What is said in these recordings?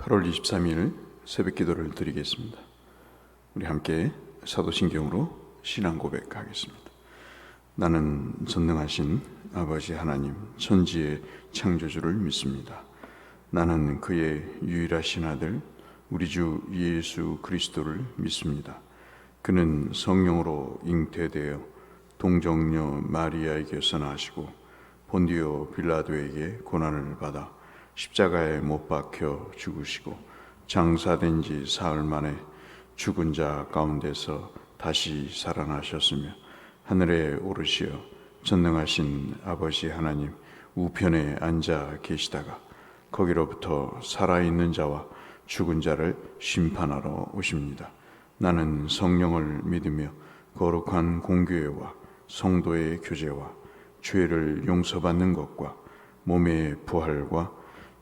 8월 23일 새벽 기도를 드리겠습니다. 우리 함께 사도신경으로 신앙 고백하겠습니다. 나는 전능하신 아버지 하나님 천지의 창조주를 믿습니다. 나는 그의 유일하신 아들 우리 주 예수 그리스도를 믿습니다. 그는 성령으로 잉태되어 동정녀 마리아에게서 나시고 본디오 빌라도에게 고난을 받아 십자가에 못 박혀 죽으시고 장사된 지 사흘 만에 죽은 자 가운데서 다시 살아나셨으며 하늘에 오르시어 전능하신 아버지 하나님 우편에 앉아 계시다가 거기로부터 살아있는 자와 죽은 자를 심판하러 오십니다. 나는 성령을 믿으며 거룩한 공교회와 성도의 교제와 죄를 용서받는 것과 몸의 부활과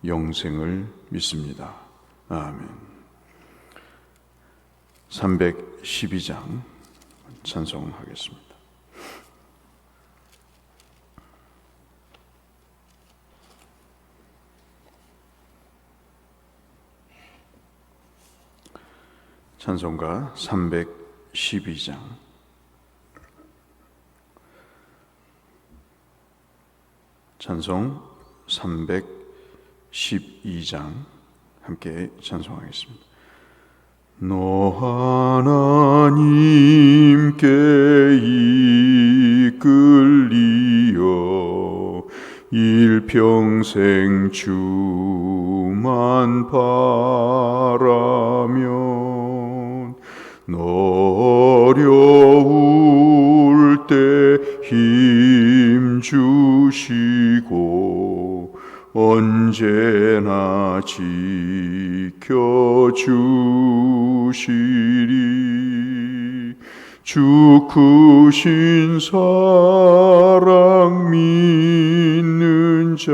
영생을 믿습니다. 아멘. 312장 찬송하겠습니다. 찬송가 312장. 찬송 312장 함께 찬송하겠습니다. 너 하나님께 이끌리어 일평생 주만 바라면 어려울 때 힘 주시고 언제나 지켜주시리. 주 크신 사랑 믿는 자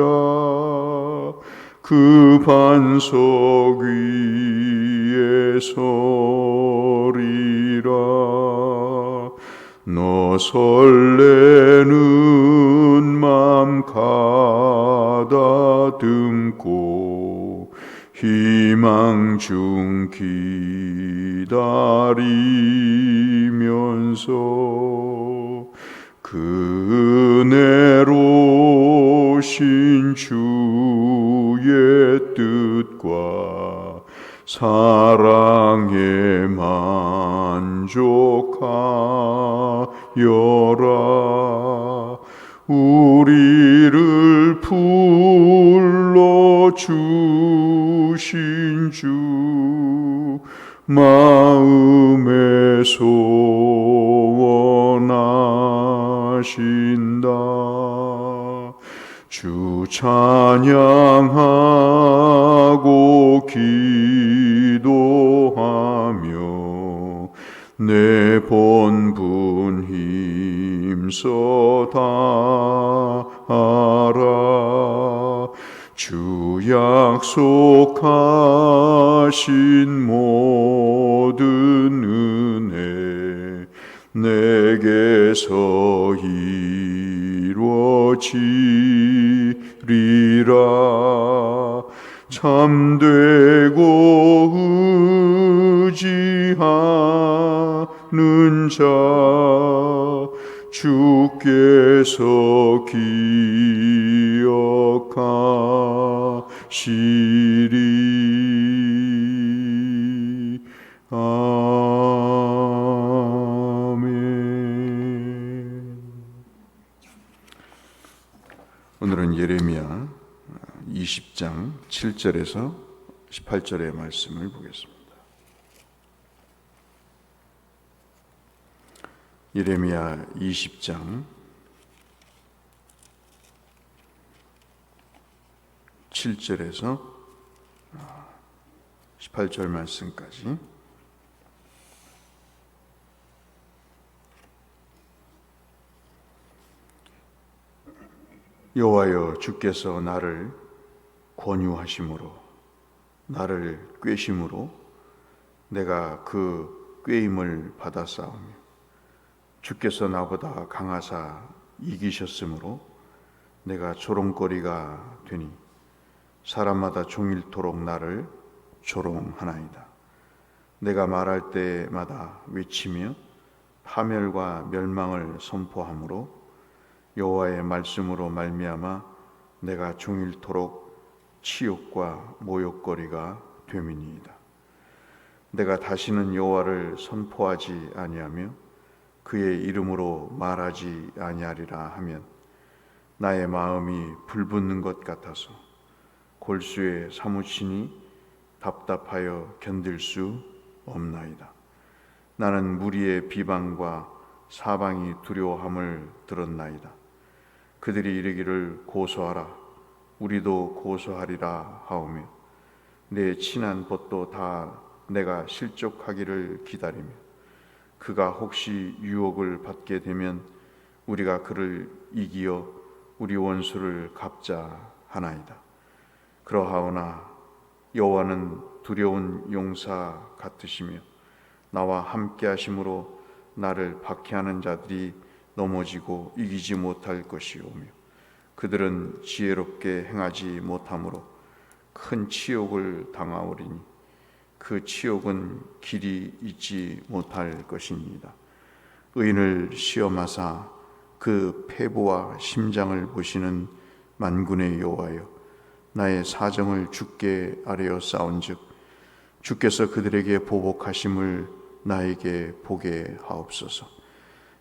그 반석 위에 서리라. 너 설레는 맘 가다듬고 희망 중 기다리면서 그네로신 주의 뜻과 사랑에 만족하여라. 우리를 불러주신 주 마음에 소원하신다. 주 찬양하고 기도하며 내 본분 힘써 다하라. 주 약속하신 모든 은혜 내게서 이루어지리라. 참되고 의지하는 자 주께서 기억하시리. 아멘. 오늘은 예레미야 20장 7절에서 18절의 말씀을 보겠습니다. 예레미야 20장 7절에서 18절 말씀까지. 여호와여, 주께서 나를 권유하심으로 나를 꾀심으로 내가 그 꾀임을 받았사오며 주께서 나보다 강하사 이기셨으므로 내가 조롱거리가 되니 사람마다 종일토록 나를 조롱하나이다. 내가 말할 때마다 외치며 파멸과 멸망을 선포하므로 여호와의 말씀으로 말미암아 내가 종일토록 치욕과 모욕거리가 됨이니이다. 내가 다시는 여호와를 선포하지 아니하며 그의 이름으로 말하지 아니하리라 하면 나의 마음이 불붙는 것 같아서 골수에 사무치니 답답하여 견딜 수 없나이다. 나는 무리의 비방과 사방이 두려워함을 들었나이다. 그들이 이르기를 고소하라, 우리도 고소하리라 하오며 내 친한 벗도 다 내가 실족하기를 기다리며 그가 혹시 유혹을 받게 되면 우리가 그를 이기어 우리 원수를 갚자 하나이다. 그러하오나 여호와는 두려운 용사 같으시며 나와 함께 하심으로 나를 박해하는 자들이 넘어지고 이기지 못할 것이오며 그들은 지혜롭게 행하지 못하므로 큰 치욕을 당하오리니 그 치욕은 길이 잊지 못할 것입니다. 의인을 시험하사 그 폐부와 심장을 보시는 만군의 여호와여, 나의 사정을 주께 아뢰어 싸운즉 주께서 그들에게 보복하심을 나에게 보게 하옵소서.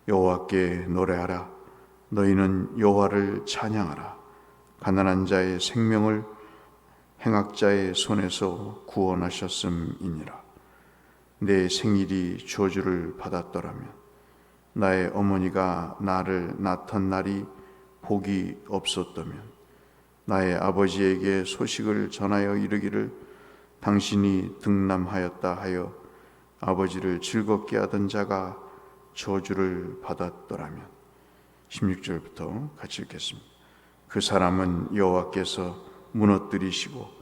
여호와께 노래하라. 너희는 여호와를 찬양하라. 가난한 자의 생명을 행악자의 손에서 구원하셨음이니라. 내 생일이 저주를 받았더라면 나의 어머니가 나를 낳던 날이 복이 없었다면 나의 아버지에게 소식을 전하여 이르기를 당신이 등남하였다 하여 아버지를 즐겁게 하던 자가 저주를 받았더라면. 16절부터 같이 읽겠습니다. 그 사람은 여호와께서 무너뜨리시고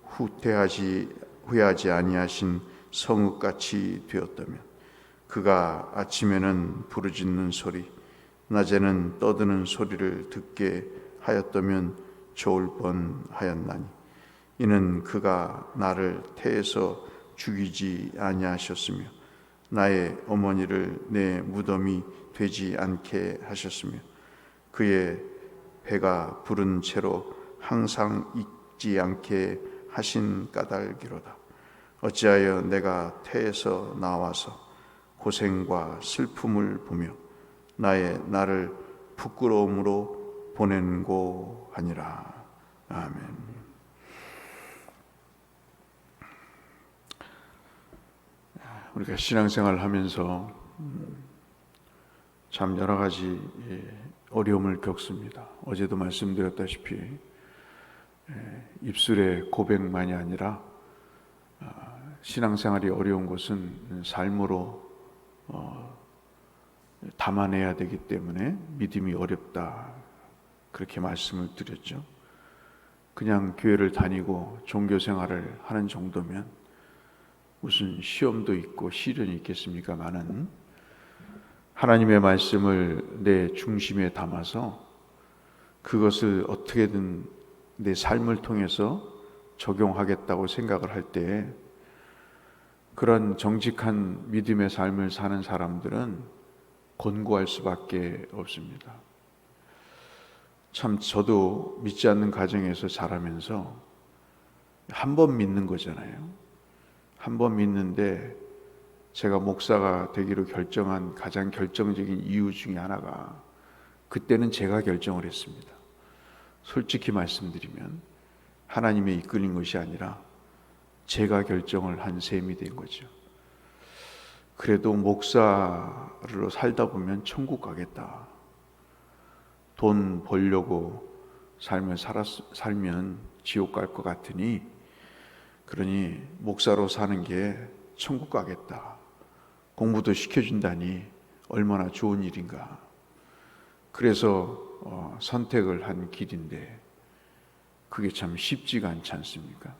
후회하지 아니하신 성읍같이 되었다면 그가 아침에는 부르짖는 소리 낮에는 떠드는 소리를 듣게 하였다면 좋을 뻔하였나니 이는 그가 나를 태에서 죽이지 아니하셨으며 나의 어머니를 내 무덤이 되지 않게 하셨으며 그의 배가 부른 채로 항상 익지 않게 하신 까닭이로다. 어찌하여 내가 태에서 나와서 고생과 슬픔을 보며 나를 부끄러움으로 보낸고 하니라. 아멘. 우리가 신앙생활을 하면서 참 여러 가지 어려움을 겪습니다. 어제도 말씀드렸다시피 입술의 고백만이 아니라 신앙생활이 어려운 것은 삶으로 담아내야 되기 때문에 믿음이 어렵다, 그렇게 말씀을 드렸죠. 그냥 교회를 다니고 종교생활을 하는 정도면 무슨 시험도 있고 시련이 있겠습니까마는 하나님의 말씀을 내 중심에 담아서 그것을 어떻게든 내 삶을 통해서 적용하겠다고 생각을 할 때 그런 정직한 믿음의 삶을 사는 사람들은 곤고할 수밖에 없습니다. 참 저도 믿지 않는 가정에서 자라면서 한 번 믿는 거잖아요. 한 번 믿는데 제가 목사가 되기로 결정한 가장 결정적인 이유 중에 하나가 그때는 제가 결정을 했습니다. 솔직히 말씀드리면 하나님의 이끌린 것이 아니라 제가 결정을 한 셈이 된 거죠. 그래도 목사로 살다 보면 천국 가겠다. 돈 벌려고 살면 지옥 갈 것 같으니 그러니 목사로 사는 게 천국 가겠다. 공부도 시켜준다니 얼마나 좋은 일인가. 그래서 선택을 한 길인데 그게 참 쉽지가 않지 않습니까?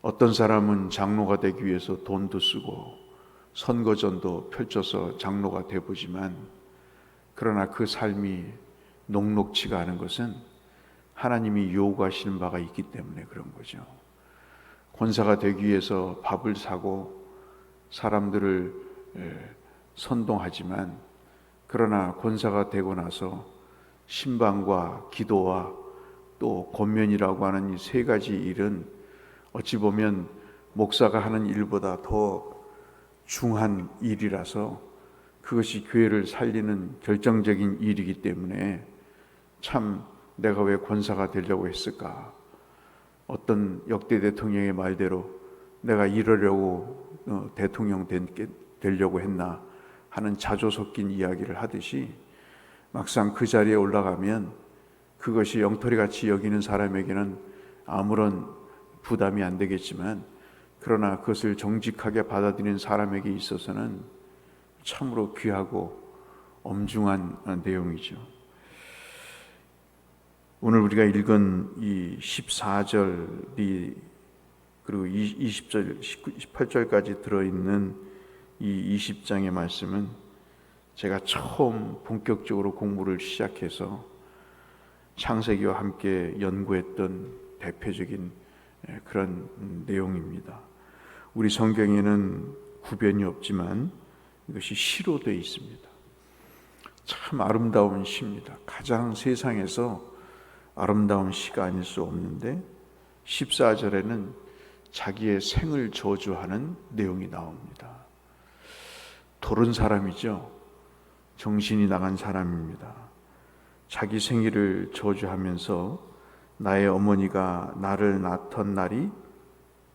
어떤 사람은 장로가 되기 위해서 돈도 쓰고 선거전도 펼쳐서 장로가 되보지만 그러나 그 삶이 녹록치가 않은 것은 하나님이 요구하시는 바가 있기 때문에 그런 거죠. 권사가 되기 위해서 밥을 사고 사람들을 선동하지만, 그러나 권사가 되고 나서 신방과 기도와 또 권면이라고 하는 이 세 가지 일은 어찌 보면 목사가 하는 일보다 더 중한 일이라서 그것이 교회를 살리는 결정적인 일이기 때문에 참 내가 왜 권사가 되려고 했을까? 어떤 역대 대통령의 말대로 내가 이러려고 대통령 되려고 했나 하는 자조 섞인 이야기를 하듯이, 막상 그 자리에 올라가면 그것이 영토리같이 여기는 사람에게는 아무런 부담이 안 되겠지만, 그러나 그것을 정직하게 받아들이는 사람에게 있어서는 참으로 귀하고 엄중한 내용이죠. 오늘 우리가 읽은 이 14절이 그리고 20절, 18절까지 들어있는 이 20장의 말씀은 제가 처음 본격적으로 공부를 시작해서 창세기와 함께 연구했던 대표적인 그런 내용입니다. 우리 성경에는 구변이 없지만 이것이 시로 되어 있습니다. 참 아름다운 시입니다. 가장 세상에서 아름다운 시가 아닐 수 없는데 14절에는 자기의 생을 저주하는 내용이 나옵니다. 도른 사람이죠. 정신이 나간 사람입니다. 자기 생일을 저주하면서 나의 어머니가 나를 낳던 날이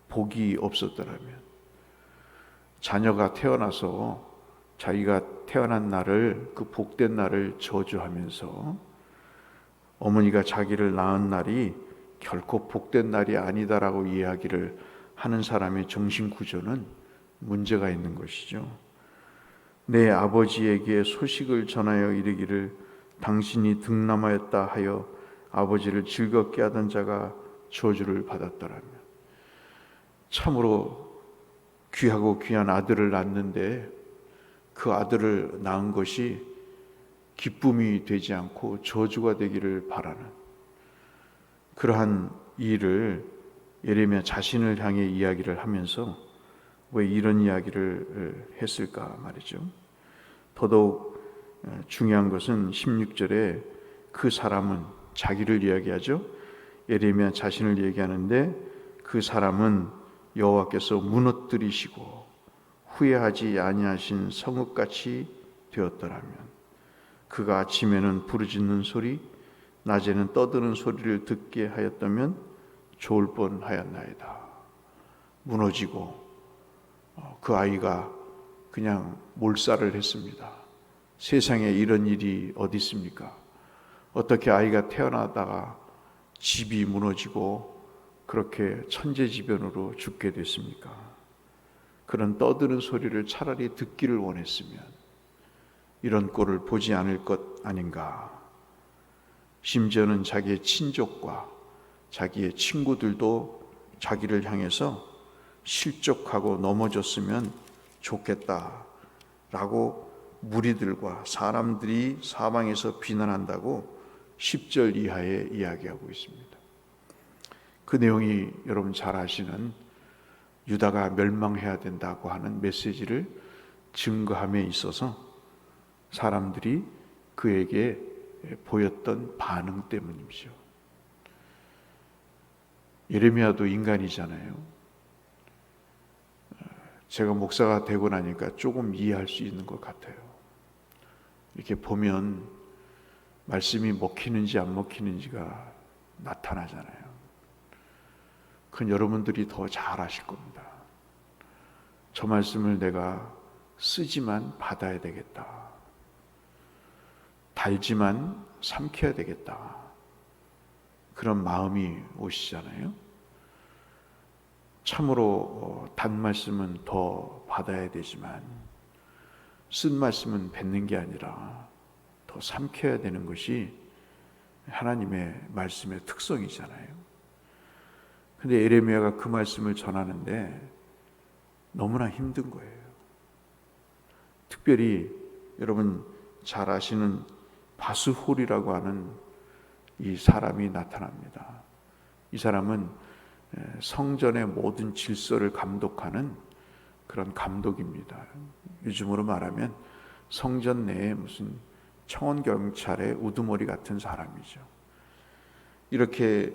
복이 없었더라면, 자녀가 태어나서 자기가 태어난 날을, 그 복된 날을 저주하면서 어머니가 자기를 낳은 날이 결코 복된 날이 아니다라고 이야기를 하는 사람의 정신 구조는 문제가 있는 것이죠. 내 아버지에게 소식을 전하여 이르기를 당신이 득남하였다 하여 아버지를 즐겁게 하던 자가 저주를 받았더라면, 참으로 귀하고 귀한 아들을 낳는데 그 아들을 낳은 것이 기쁨이 되지 않고 저주가 되기를 바라는 그러한 일을 예레미야 자신을 향해 이야기를 하면서 왜 이런 이야기를 했을까 말이죠. 더더욱 중요한 것은 16절에 그 사람은, 자기를 이야기하죠. 예레미야 자신을 얘기하는데 그 사람은 여호와께서 무너뜨리시고 후회하지 아니하신 성읍같이 되었더라면, 그가 아침에는 부르짖는 소리, 낮에는 떠드는 소리를 듣게 하였다면 좋을 뻔하였나이다. 무너지고 그 아이가 그냥 몰살을 했습니다. 세상에 이런 일이 어디 있습니까? 어떻게 아이가 태어나다가 집이 무너지고 그렇게 천재지변으로 죽게 됐습니까? 그런 떠드는 소리를 차라리 듣기를 원했으면 이런 꼴을 보지 않을 것 아닌가. 심지어는 자기의 친족과 자기의 친구들도 자기를 향해서 실족하고 넘어졌으면 좋겠다라고 무리들과 사람들이 사방에서 비난한다고 10절 이하에 이야기하고 있습니다. 그 내용이 여러분 잘 아시는 유다가 멸망해야 된다고 하는 메시지를 증거함에 있어서 사람들이 그에게 보였던 반응 때문이죠. 예레미야도 인간이잖아요. 제가 목사가 되고 나니까 조금 이해할 수 있는 것 같아요. 이렇게 보면 말씀이 먹히는지 안 먹히는지가 나타나잖아요. 그건 여러분들이 더 잘 아실 겁니다. 저 말씀을 내가 쓰지만 받아야 되겠다. 달지만 삼켜야 되겠다. 그런 마음이 오시잖아요. 참으로 단 말씀은 더 받아야 되지만 쓴 말씀은 뱉는 게 아니라 더 삼켜야 되는 것이 하나님의 말씀의 특성이잖아요. 근데 예레미야가 그 말씀을 전하는데 너무나 힘든 거예요. 특별히 여러분 잘 아시는 바스홀이라고 하는 이 사람이 나타납니다. 이 사람은 성전의 모든 질서를 감독하는 그런 감독입니다. 요즘으로 말하면 성전 내에 무슨 청원경찰의 우두머리 같은 사람이죠. 이렇게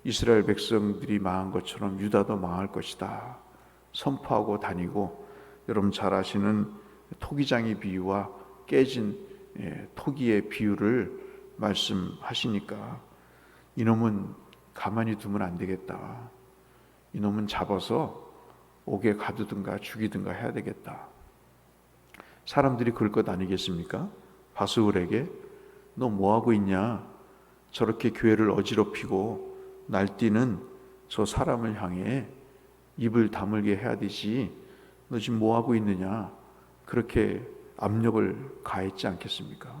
이스라엘 백성들이 망한 것처럼 유다도 망할 것이다 선포하고 다니고, 여러분 잘 아시는 토기장의 비유와 깨진 토기의 비유를 말씀하시니까 이놈은 가만히 두면 안 되겠다, 이놈은 잡아서 옥에 가두든가 죽이든가 해야 되겠다. 사람들이 그럴 것 아니겠습니까? 바스울에게 너 뭐하고 있냐, 저렇게 교회를 어지럽히고 날뛰는 저 사람을 향해 입을 다물게 해야 되지, 너 지금 뭐하고 있느냐, 그렇게 압력을 가했지 않겠습니까?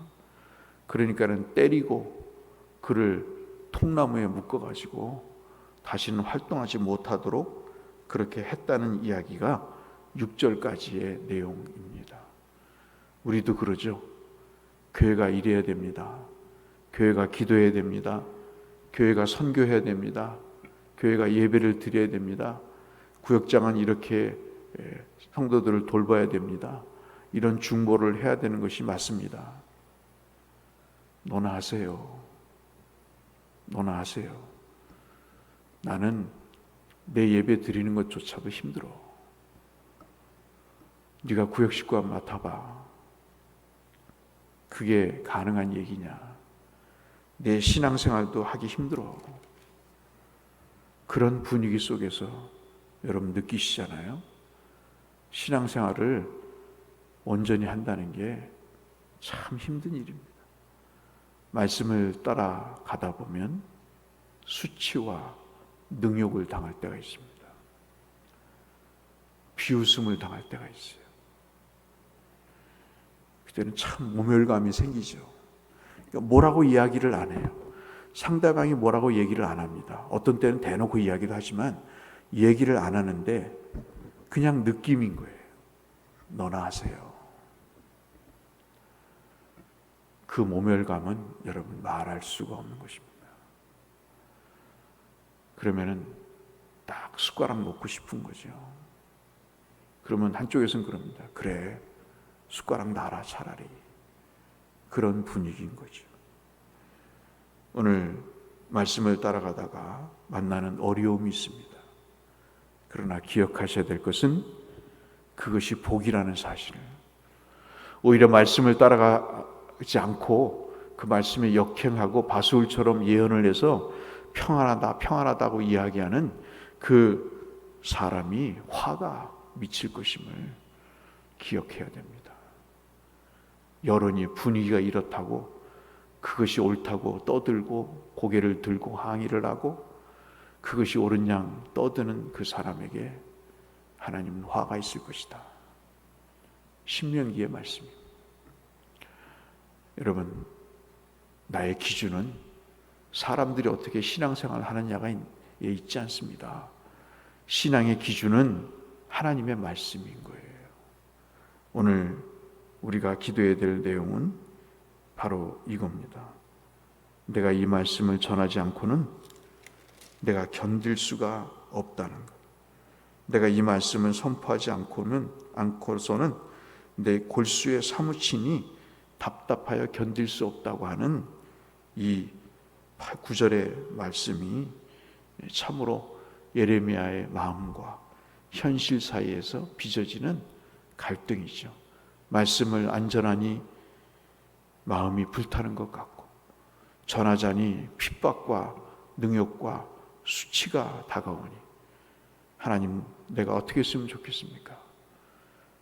그러니까는 때리고 그를 통나무에 묶어가지고 다시는 활동하지 못하도록 그렇게 했다는 이야기가 6절까지의 내용입니다. 우리도 그러죠. 교회가 이래야 됩니다. 교회가 기도해야 됩니다. 교회가 선교해야 됩니다. 교회가 예배를 드려야 됩니다. 구역장은 이렇게 성도들을 돌봐야 됩니다. 이런 중보를 해야 되는 것이 맞습니다. 너나 하세요. 너나 하세요. 나는 내 예배 드리는 것조차도 힘들어. 네가 구역 식구 맡아봐. 그게 가능한 얘기냐? 내 신앙생활도 하기 힘들어. 그런 분위기 속에서 여러분 느끼시잖아요. 신앙생활을 온전히 한다는 게 참 힘든 일입니다. 말씀을 따라가다 보면 수치와 능욕을 당할 때가 있습니다. 비웃음을 당할 때가 있어요. 그때는 참 모멸감이 생기죠. 그러니까 뭐라고 이야기를 안 해요. 상대방이 뭐라고 얘기를 안 합니다. 어떤 때는 대놓고 이야기도 하지만 얘기를 안 하는데 그냥 느낌인 거예요. 너나 하세요. 그 모멸감은 여러분 말할 수가 없는 것입니다. 그러면은 딱 숟가락 놓고 싶은 거죠. 그러면 한쪽에서는 그럽니다. 그래, 숟가락 놔라 차라리. 그런 분위기인 거죠. 오늘 말씀을 따라가다가 만나는 어려움이 있습니다. 그러나 기억하셔야 될 것은 그것이 복이라는 사실을, 오히려 말씀을 따라가지 않고 그 말씀에 역행하고 바스울처럼 예언을 해서 평안하다 평안하다고 이야기하는 그 사람이 화가 미칠 것임을 기억해야 됩니다. 여론이 분위기가 이렇다고 그것이 옳다고 떠들고 고개를 들고 항의를 하고 그것이 옳은 양 떠드는 그 사람에게 하나님은 화가 있을 것이다. 신명기의 말씀입니다. 여러분, 나의 기준은 사람들이 어떻게 신앙생활을 하느냐가 있지 않습니다. 신앙의 기준은 하나님의 말씀인 거예요. 오늘 우리가 기도해야 될 내용은 바로 이겁니다. 내가 이 말씀을 전하지 않고는 내가 견딜 수가 없다는 것. 내가 이 말씀을 선포하지 않고서는 내 골수에 사무치니 답답하여 견딜 수 없다고 하는 이 9절의 말씀이 참으로 예레미야의 마음과 현실 사이에서 빚어지는 갈등이죠. 말씀을 안전하니 마음이 불타는 것 같고 전하자니 핍박과 능욕과 수치가 다가오니 하나님 내가 어떻게 했으면 좋겠습니까?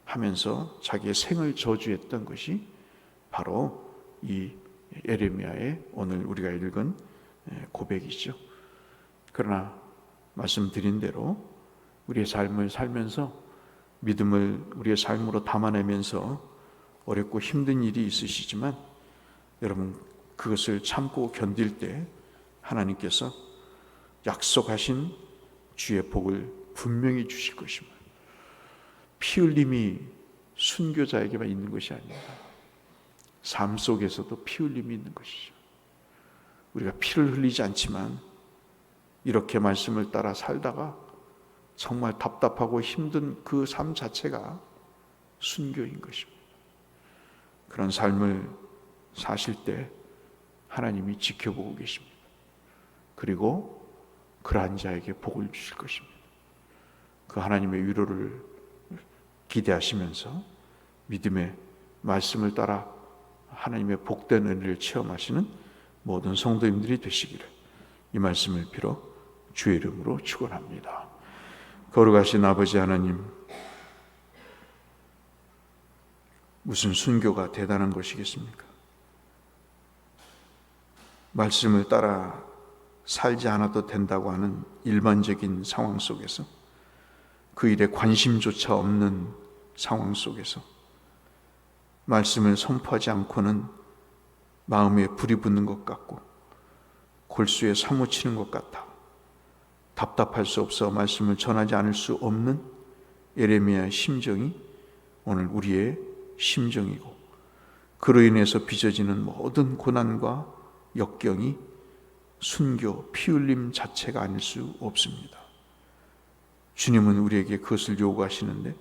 하면서 자기의 생을 저주했던 것이 바로 이 예레미야의 오늘 우리가 읽은 고백이죠. 그러나 말씀드린 대로 우리의 삶을 살면서 믿음을 우리의 삶으로 담아내면서 어렵고 힘든 일이 있으시지만 여러분 그것을 참고 견딜 때 하나님께서 약속하신 주의 복을 분명히 주실 것입니다. 피 흘림이 순교자에게만 있는 것이 아닙니다. 삶 속에서도 피 흘림이 있는 것이죠. 우리가 피를 흘리지 않지만 이렇게 말씀을 따라 살다가 정말 답답하고 힘든 그 삶 자체가 순교인 것입니다. 그런 삶을 사실 때 하나님이 지켜보고 계십니다. 그리고 그러한 자에게 복을 주실 것입니다. 그 하나님의 위로를 기대하시면서 믿음의 말씀을 따라 하나님의 복된 은혜를 체험하시는 모든 성도님들이 되시기를 이 말씀을 빌어 주의 이름으로 축원합니다. 거룩하신 아버지 하나님, 무슨 순교가 대단한 것이겠습니까? 말씀을 따라 살지 않아도 된다고 하는 일반적인 상황 속에서, 그 일에 관심조차 없는 상황 속에서 말씀을 선포하지 않고는 마음에 불이 붙는 것 같고 골수에 사무치는 것 같아 답답할 수 없어 말씀을 전하지 않을 수 없는 예레미야의 심정이 오늘 우리의 심정이고, 그로 인해서 빚어지는 모든 고난과 역경이 순교, 피 흘림 자체가 아닐 수 없습니다. 주님은 우리에게 그것을 요구하시는데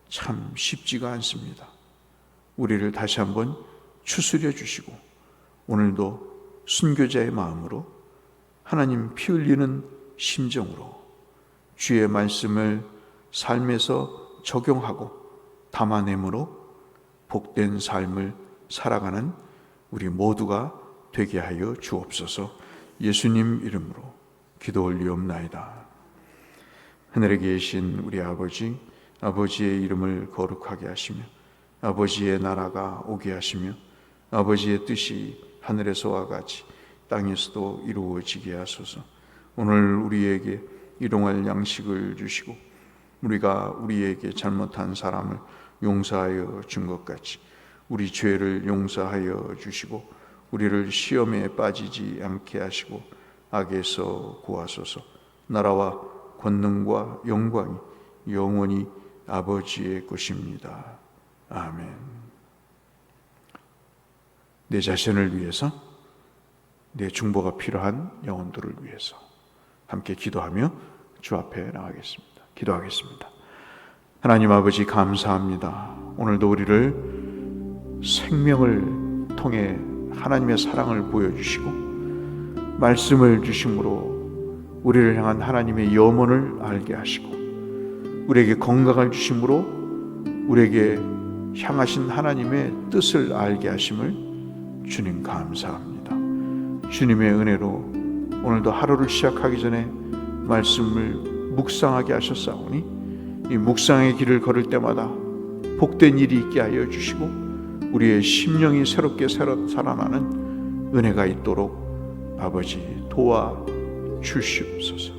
참 쉽지가 않습니다. 우리를 다시 한번 추스려 주시고 오늘도 순교자의 마음으로, 하나님 피 흘리는 심정으로 주의 말씀을 삶에서 적용하고 담아내므로 복된 삶을 살아가는 우리 모두가 되게 하여 주옵소서. 예수님 이름으로 기도 올리옵나이다. 하늘에 계신 우리 아버지, 아버지의 이름을 거룩하게 하시며 아버지의 나라가 오게 하시며 아버지의 뜻이 하늘에서와 같이 땅에서도 이루어지게 하소서. 오늘 우리에게 일용할 양식을 주시고 우리가 우리에게 잘못한 사람을 용서하여 준 것 같이 우리 죄를 용서하여 주시고 우리를 시험에 빠지지 않게 하시고 악에서 구하소서. 나라와 권능과 영광이 영원히 아버지의 것입니다. 아멘. 내 자신을 위해서, 내 중보가 필요한 영혼들을 위해서 함께 기도하며 주 앞에 나가겠습니다. 기도하겠습니다. 하나님 아버지, 감사합니다. 오늘도 우리를 생명을 통해 하나님의 사랑을 보여주시고 말씀을 주심으로 우리를 향한 하나님의 염원을 알게 하시고 우리에게 건강을 주심으로 우리에게 향하신 하나님의 뜻을 알게 하심을 주님 감사합니다. 주님의 은혜로 오늘도 하루를 시작하기 전에 말씀을 묵상하게 하셨사오니 이 묵상의 길을 걸을 때마다 복된 일이 있게 하여 주시고 우리의 심령이 새롭게 살아나는 은혜가 있도록 아버지 도와 주시옵소서.